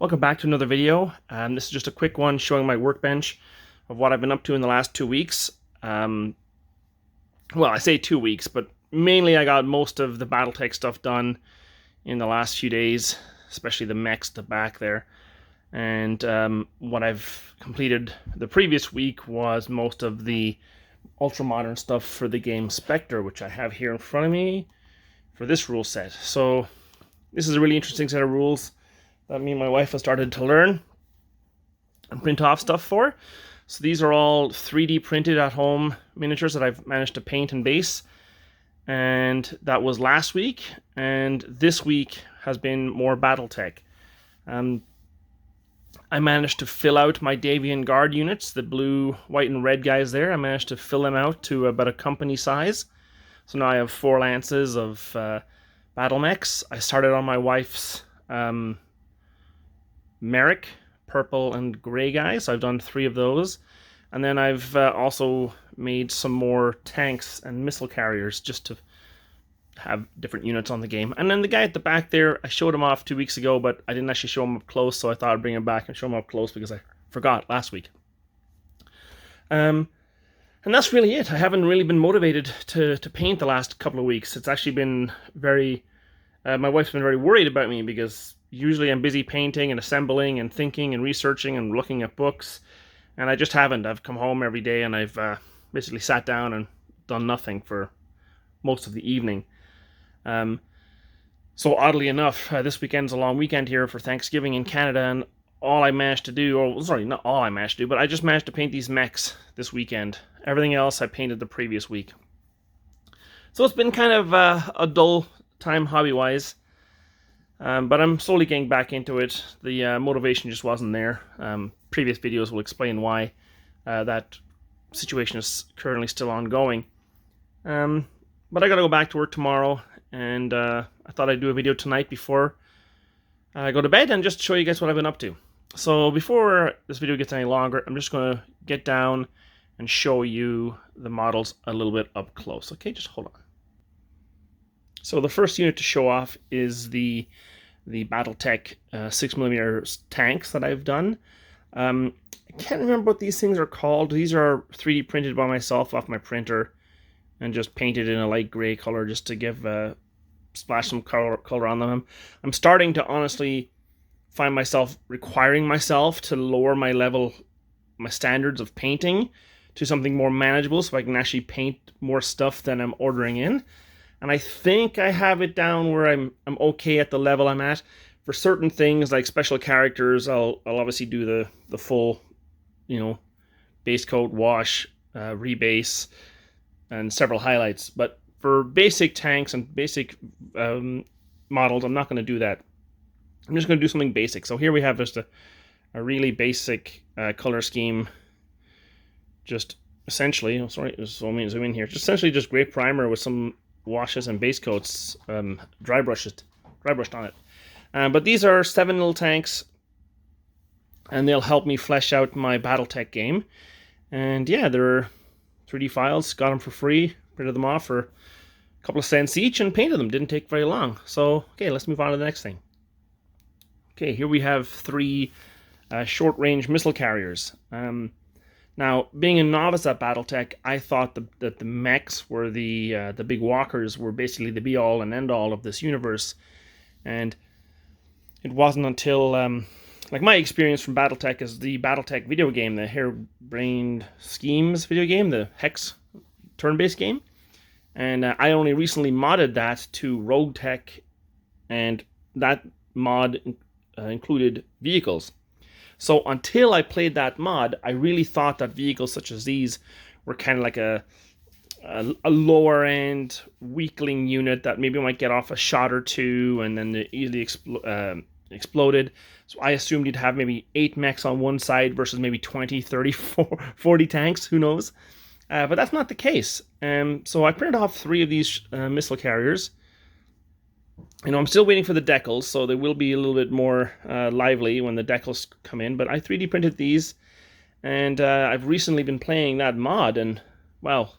Welcome back to another video. This is just a quick one showing my workbench of what I've been up to in the last 2 weeks. Well, I say 2 weeks, but mainly I got most of the Battletech stuff done in the last few days, especially the mechs at the back there. And what I've completed the previous week was most of the ultra-modern stuff for the game Spectre, which I have here in front of me for this rule set. So this is a really interesting set of rules that me and my wife have started to learn and print off stuff for. So these are all 3D printed at home miniatures that I've managed to paint and base. And that was last week. And this week has been more Battletech. I managed to fill out my Davian Guard units, the blue, white, and red guys there. I managed to fill them out to about a company size. So now I have 4 lances of battle mechs. I started on my wife's Merrick, purple and gray guy, so I've done 3 of those. And then I've also made some more tanks and missile carriers just to have different units on the game. And then the guy at the back there, I showed him off 2 weeks ago, but I didn't actually show him up close, so I thought I'd bring him back and show him up close because I forgot last week. And that's really it. I haven't really been motivated to paint the last couple of weeks. It's actually been very... my wife's been very worried about me because usually I'm busy painting and assembling and thinking and researching and looking at books, and I just haven't. I've come home every day and I've basically sat down and done nothing for most of the evening. So oddly enough, this weekend's a long weekend here for Thanksgiving in Canada, and all I managed to do, or sorry, not all I managed to do, but I just managed to paint these mechs this weekend. Everything else I painted the previous week. So it's been kind of a dull time hobby-wise. But I'm slowly getting back into it. The motivation just wasn't there. Previous videos will explain why that situation is currently still ongoing. But I gotta go back to work tomorrow, and I thought I'd do a video tonight before I go to bed and just show you guys what I've been up to. So before this video gets any longer, I'm just gonna get down and show you the models a little bit up close. Okay, just hold on. So the first unit to show off is the Battletech 6mm tanks that I've done. I can't remember what these things are called. These are 3D printed by myself off my printer and just painted in a light gray color just to give splash some color on them. I'm starting to honestly find myself requiring myself to lower my standards of painting to something more manageable so I can actually paint more stuff than I'm ordering in. And I think I have it down where I'm okay at the level I'm at. For certain things like special characters, I'll obviously do the full, base coat, wash, rebase, and several highlights. But for basic tanks and basic models, I'm not going to do that. I'm just going to do something basic. So here we have just a really basic color scheme. Just essentially, sorry, so let me zoom in here. Just essentially just gray primer with some washes and base coats, dry brushed on it. But these are 7 little tanks, and they'll help me flesh out my Battletech game. And yeah, they're 3D files, got them for free, printed them off for a couple of cents each, and painted them. Didn't take very long. So, okay, let's move on to the next thing. Okay, here we have 3 short-range missile carriers. Now, being a novice at Battletech, I thought that the mechs were the big walkers were basically the be-all and end-all of this universe. And it wasn't until, like my experience from Battletech is the Battletech video game, the Harebrained Schemes video game, the Hex turn-based game. And I only recently modded that to Rogue Tech, and that mod included vehicles. So until I played that mod, I really thought that vehicles such as these were kind of like a lower end weakling unit that maybe might get off a shot or 2 and then they easily exploded. So I assumed you'd have maybe 8 mechs on one side versus maybe 20, 30, 40 tanks, who knows. But that's not the case. So I printed off 3 of these missile carriers. I'm still waiting for the decals, so they will be a little bit more lively when the decals come in. But I 3D printed these, and I've recently been playing that mod, and, well,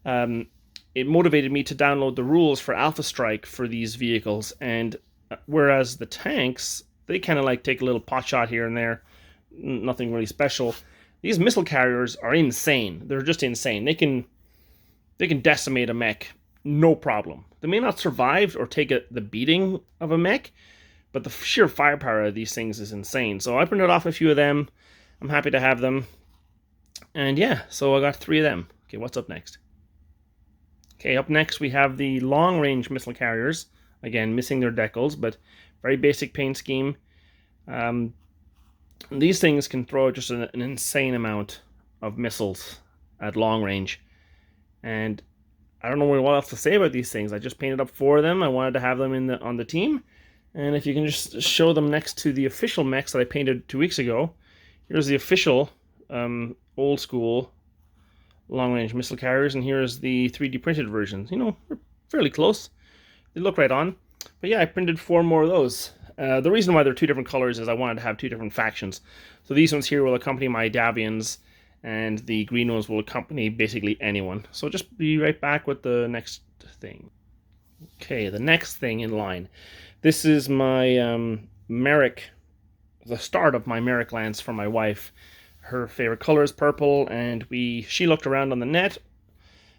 it motivated me to download the rules for Alpha Strike for these vehicles. And whereas the tanks they kind of like take a little pot shot here and there. Nothing really special. These missile carriers are insane. They're just insane. They can decimate a mech, no problem. They may not survive or take the beating of a mech, but the sheer firepower of these things is insane. So I printed off a few of them. I'm happy to have them. And yeah, so I got 3 of them. Okay, what's up next? Okay, up next we have the long-range missile carriers. Again, missing their decals, but very basic paint scheme. These things can throw just an insane amount of missiles at long range. And I don't know what else to say about these things. I just painted up 4 of them. I wanted to have them on the team. And if you can just show them next to the official mechs that I painted 2 weeks ago. Here's the official old school long-range missile carriers, and here's the 3D printed versions. You know, they're fairly close. They look right on. But yeah, I printed 4 more of those. The reason why they're 2 different colors is I wanted to have 2 different factions. So these ones here will accompany my Davians, and the green ones will accompany basically anyone. So just be right back with the next thing. Okay, the next thing in line. This is my Merrick, the start of my Merrick lance for my wife. Her favorite color is purple, and she looked around on the net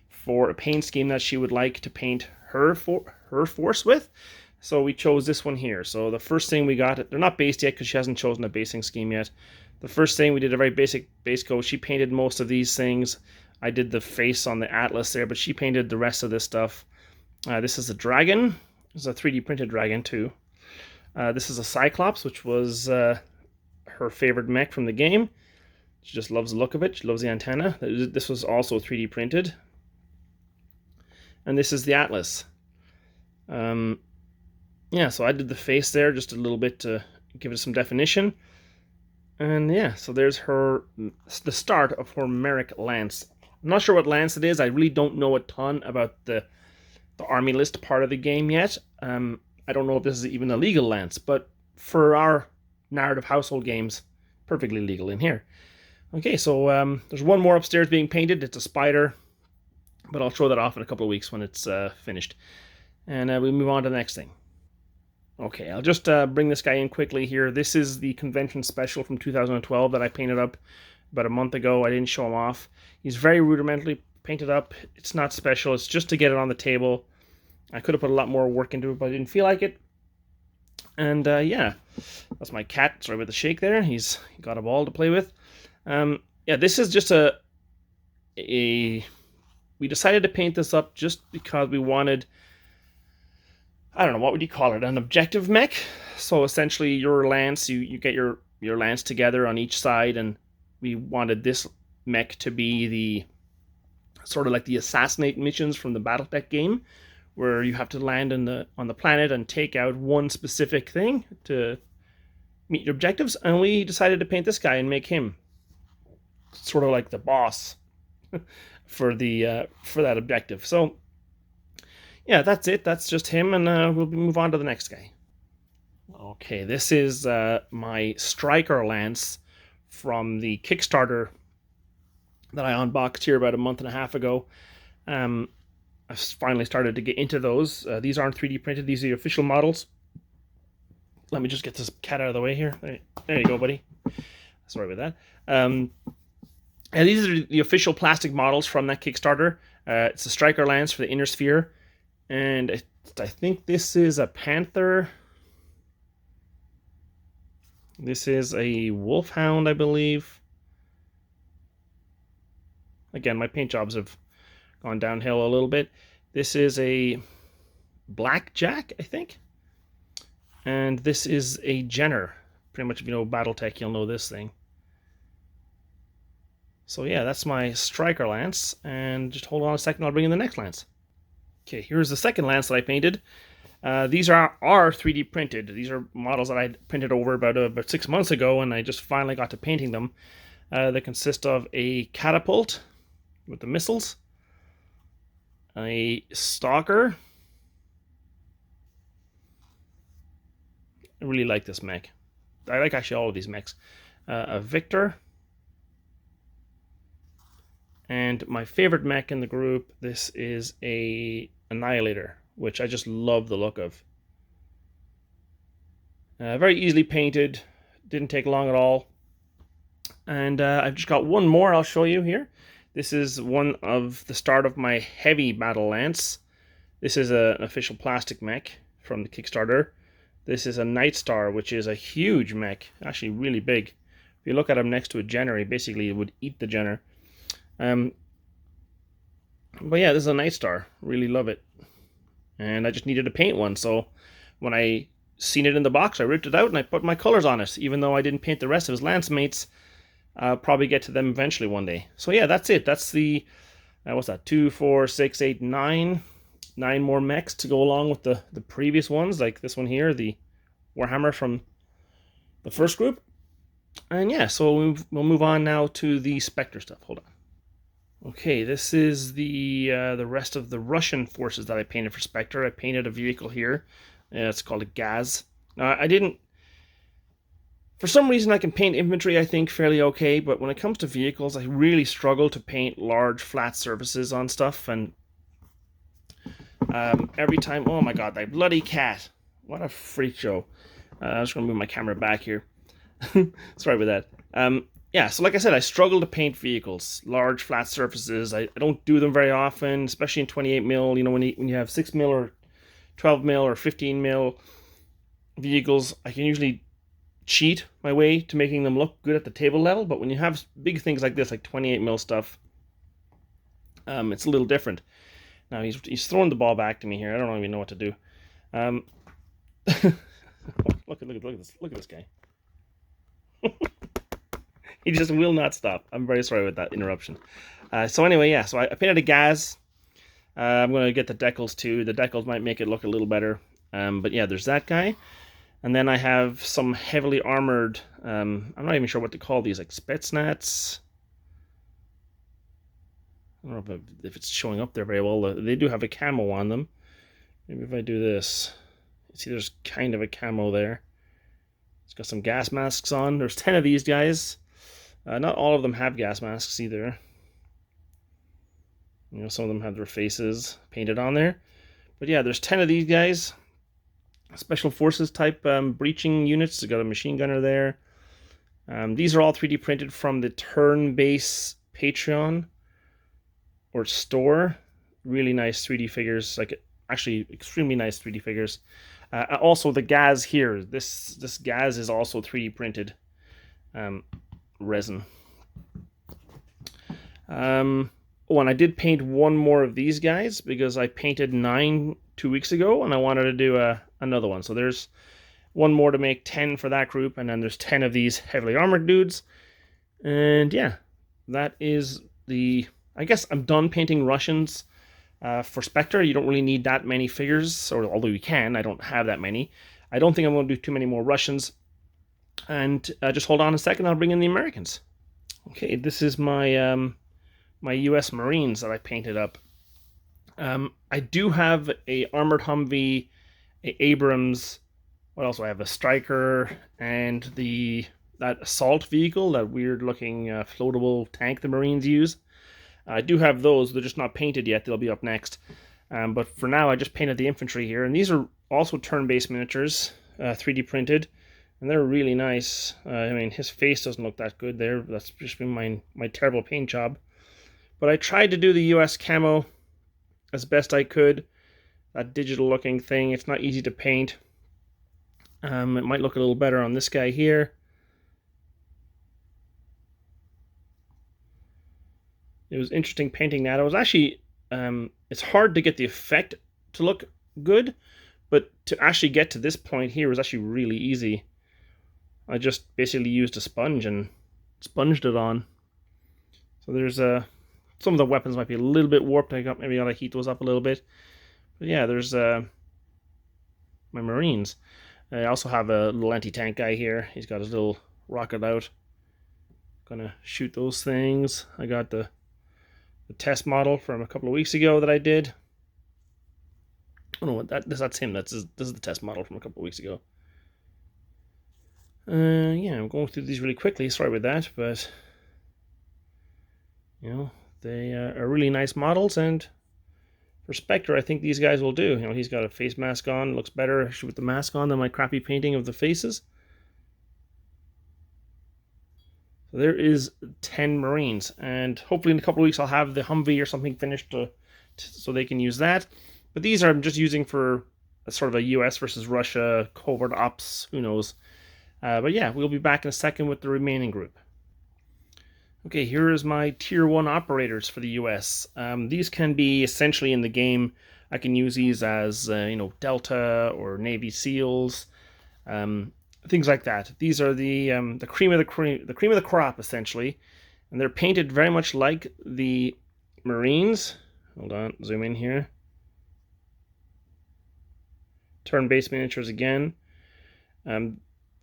for a paint scheme that she would like to paint her force with. So we chose this one here. So the first thing we got, they're not based yet because she hasn't chosen a basing scheme yet. The first thing, we did a very basic base coat. She painted most of these things. I did the face on the Atlas there, but she painted the rest of this stuff. This is a dragon. This is a 3D printed dragon too. This is a Cyclops, which was her favorite mech from the game. She just loves the look of it. She loves the antenna. This was also 3D printed. And this is the Atlas. Yeah, so I did the face there just a little bit to give it some definition. And yeah, so there's the start of her Merrick lance. I'm not sure what lance it is. I really don't know a ton about the army list part of the game yet. I don't know if this is even a legal lance, but for our narrative household games, perfectly legal in here. Okay, so there's one more upstairs being painted. It's a spider, but I'll show that off in a couple of weeks when it's finished. And we'll move on to the next thing. Okay, I'll just bring this guy in quickly here. This is the convention special from 2012 that I painted up about a month ago. I didn't show him off. He's very rudimentarily painted up. It's not special. It's just to get it on the table. I could have put a lot more work into it, but I didn't feel like it. And yeah, that's my cat. Sorry about the shake there. He got a ball to play with. Yeah, this is just we decided to paint this up just because we wanted, I don't know, what would you call it? An objective mech? So essentially your lance, you get your lance together on each side, and we wanted this mech to be the sort of like the assassinate missions from the Battletech game, where you have to land on the planet and take out one specific thing to meet your objectives. And we decided to paint this guy and make him sort of like the boss for that objective. So yeah, that's it. That's just him, and we'll move on to the next guy. Okay, this is my Striker lance from the Kickstarter that I unboxed here about a month and a half ago. I finally started to get into those. These aren't 3D printed. These are the official models. Let me just get this cat out of the way here. There you go, buddy. Sorry about that. And these are the official plastic models from that Kickstarter. It's a Striker lance for the Inner Sphere. And I think this is a Panther. This is a Wolfhound, I believe. Again, my paint jobs have gone downhill a little bit. This is a Blackjack, I think. And this is a Jenner. Pretty much, if you know Battletech, you'll know this thing. So yeah, that's my Striker lance. And just hold on a second, I'll bring in the next lance. Okay, here's the second lance that I painted. These are 3D printed. These are models that I printed over about 6 months ago, and I just finally got to painting them. They consist of a catapult with the missiles, a stalker. I really like this mech. I like actually all of these mechs. A Victor. And my favorite mech in the group, this is a Annihilator, which I just love the look of. Very easily painted, didn't take long at all. And I've just got one more I'll show you here. This is one of the start of my heavy battle lance. This is an official plastic mech from the Kickstarter. This is a Night Star, which is a huge mech, actually really big. If you look at him next to a Jenner, basically it would eat the Jenner. But yeah, this is a Night Star. Really love it. And I just needed to paint one, so when I seen it in the box, I ripped it out and I put my colors on it. Even though I didn't paint the rest of his lance mates, I'll probably get to them eventually one day. So yeah, that's it. That's the, what's that, 2, 4, 6, 8, 9. 9 more mechs to go along with the previous ones, like this one here, the Warhammer from the first group. And yeah, so we'll move on now to the Spectre stuff. Hold on. Okay, this is the rest of the Russian forces that I painted for Spectre. I painted a vehicle here. It's called a Gaz. Now, I didn't... For some reason, I can paint infantry, I think, fairly okay, but when it comes to vehicles, I really struggle to paint large, flat surfaces on stuff, and every time... Oh my god, that bloody cat. What a freak show. I'm just going to move my camera back here. Sorry about that. Yeah, so like I said, I struggle to paint vehicles, large flat surfaces. I don't do them very often, especially in 28 mil. You know, when you have 6 mil or 12 mil or 15 mil vehicles, I can usually cheat my way to making them look good at the table level. But when you have big things like this, like 28 mil stuff, it's a little different. Now he's throwing the ball back to me here. I don't even know what to do. Look at this guy. He just will not stop. I'm very sorry with that interruption. So anyway, yeah, so I painted a Gaz. I'm going to get the decals too. The decals might make it look a little better. But yeah, there's that guy. And then I have some heavily armored, I'm not even sure what to call these, like Spetsnaz. I don't know if it's showing up there very well. They do have a camo on them. Maybe if I do this. See, there's kind of a camo there. It's got some gas masks on. There's 10 of these guys. Not all of them have gas masks either. You know, some of them have their faces painted on there. But yeah, there's 10 of these guys. Special Forces type breaching units. They've got a machine gunner there. These are all 3D printed from the Turn-Base Patreon or store. Really nice 3D figures. Like, actually, extremely nice 3D figures. Also, the Gaz here. This Gaz is also 3D printed. Resin. Oh, and I did paint one more of these guys because I painted 9 2 weeks ago and I wanted to do another one. So there's one more to make, 10 for that group, and then there's 10 of these heavily armored dudes. And yeah, that is the... I guess I'm done painting Russians for Spectre. You don't really need that many figures, or although you can, I don't have that many. I don't think I'm going to do too many more Russians. And just hold on a second, I'll bring in the Americans. Okay, this is my my U.S. Marines that I painted up. I do have a armored Humvee, a Abrams. What else do I have? A Striker and that assault vehicle, that weird-looking floatable tank the Marines use. I do have those. They're just not painted yet. They'll be up next. But for now, I just painted the infantry here, and these are also turn-based miniatures, 3D printed. And they're really nice. I mean, his face doesn't look that good there. That's just been my terrible paint job. But I tried to do the US camo as best I could. That digital looking thing. It's not easy to paint. It might look a little better on this guy here. It was interesting painting that. It was actually... it's hard to get the effect to look good. But to actually get to this point here was actually really easy. I just basically used a sponge and sponged it on. So there's some of the weapons might be a little bit warped. Maybe I gotta heat those up a little bit. But yeah, there's my Marines. I also have a little anti-tank guy here. He's got his little rocket out. Gonna shoot those things. I got the test model from a couple of weeks ago that I did. Oh no, that's him. This is the test model from a couple of weeks ago. Yeah, I'm going through these really quickly. Sorry about that, but you know, they are really nice models, and For Spectre, I think these guys will do. You know, he's got a face mask on. It looks better actually with the mask on than my crappy painting of the faces. So there is 10 Marines, and hopefully in a couple of weeks I'll have the Humvee or something finished so they can use that. But these I'm just using for a sort of a US versus Russia covert ops, who knows. But yeah, we'll be back in a second with the remaining group. Okay, here is my Tier 1 operators for the US. These can be essentially in the game. I can use these as, you know, Delta or Navy SEALs, things like that. These are the cream of the cream of the crop, essentially. And they're painted very much like the Marines. Hold on, zoom in here. Turn-based miniatures again.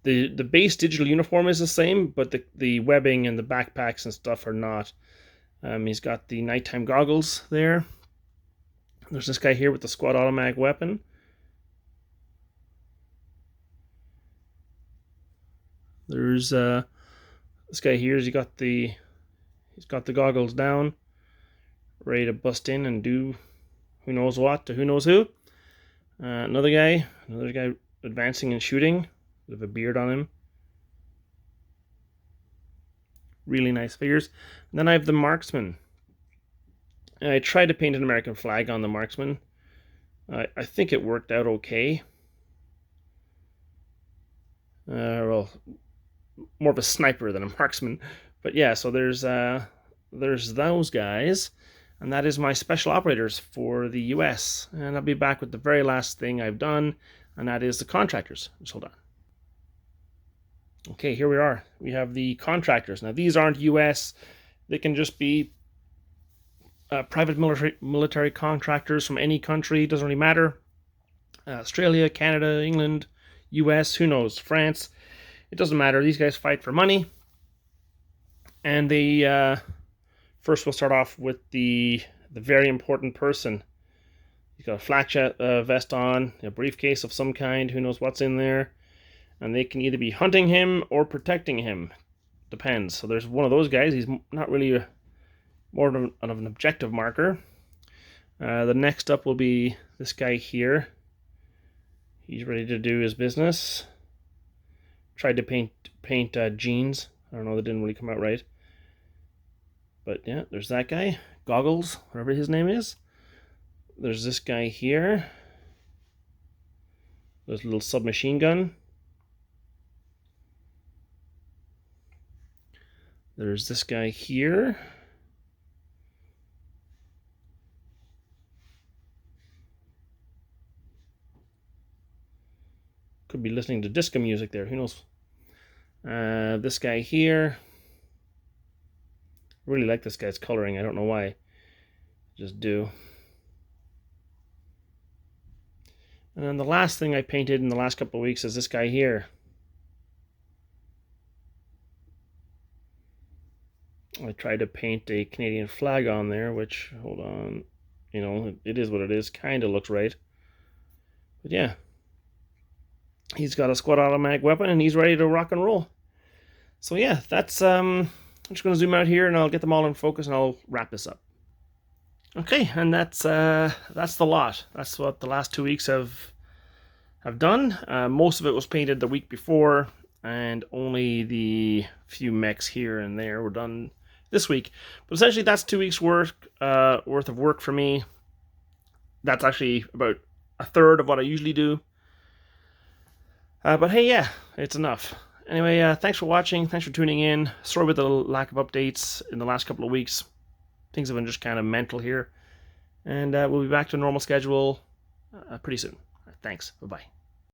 The base digital uniform is the same, but the webbing and the backpacks and stuff are not. He's got the nighttime goggles there. There's this guy here with the squad automatic weapon. There's this guy here. He's got the goggles down, ready to bust in and do who knows what to who knows who. Another guy advancing and shooting. With a beard on him. Really nice figures. And then I have the marksman. I tried to paint an American flag on the marksman. I think it worked out okay. Well, more of a sniper than a marksman. But yeah, so there's those guys. And that is my special operators for the US. And I'll be back with the very last thing I've done. And that is the contractors. Just hold on. Okay, here we are. We have the contractors. Now, these aren't US. They can just be private military contractors from any country. Doesn't really matter. Australia, Canada, England, US, who knows, France. It doesn't matter. These guys fight for money. And they first we'll start off with the very important person. He's got a flak vest on, a briefcase of some kind. Who knows what's in there. And they can either be hunting him or protecting him. Depends. So there's one of those guys. He's not really more of an objective marker. The next up will be this guy here. He's ready to do his business. Tried to paint jeans. I don't know, that didn't really come out right. But yeah, there's that guy. Goggles, whatever his name is. There's this guy here. There's a little submachine gun. There's this guy here. Could be listening to disco music there, who knows. This guy here. Really like this guy's coloring, I don't know why. Just do. And then the last thing I painted in the last couple of weeks is this guy here. I tried to paint a Canadian flag on there, which, hold on, you know, it is what it is. Kind of looks right. But yeah. He's got a squad automatic weapon, and he's ready to rock and roll. So yeah, that's, I'm just going to zoom out here, and I'll get them all in focus, and I'll wrap this up. Okay, and that's the lot. That's what the last 2 weeks have done. Most of it was painted the week before, and only the few mechs here and there were done this week. But essentially, that's 2 weeks worth of work for me. That's actually about a third of what I usually do. But hey, yeah, it's enough. Anyway, thanks for watching. Thanks for tuning in. Sorry about the lack of updates in the last couple of weeks. Things have been just kind of mental here. And we'll be back to a normal schedule pretty soon. Thanks. Bye-bye.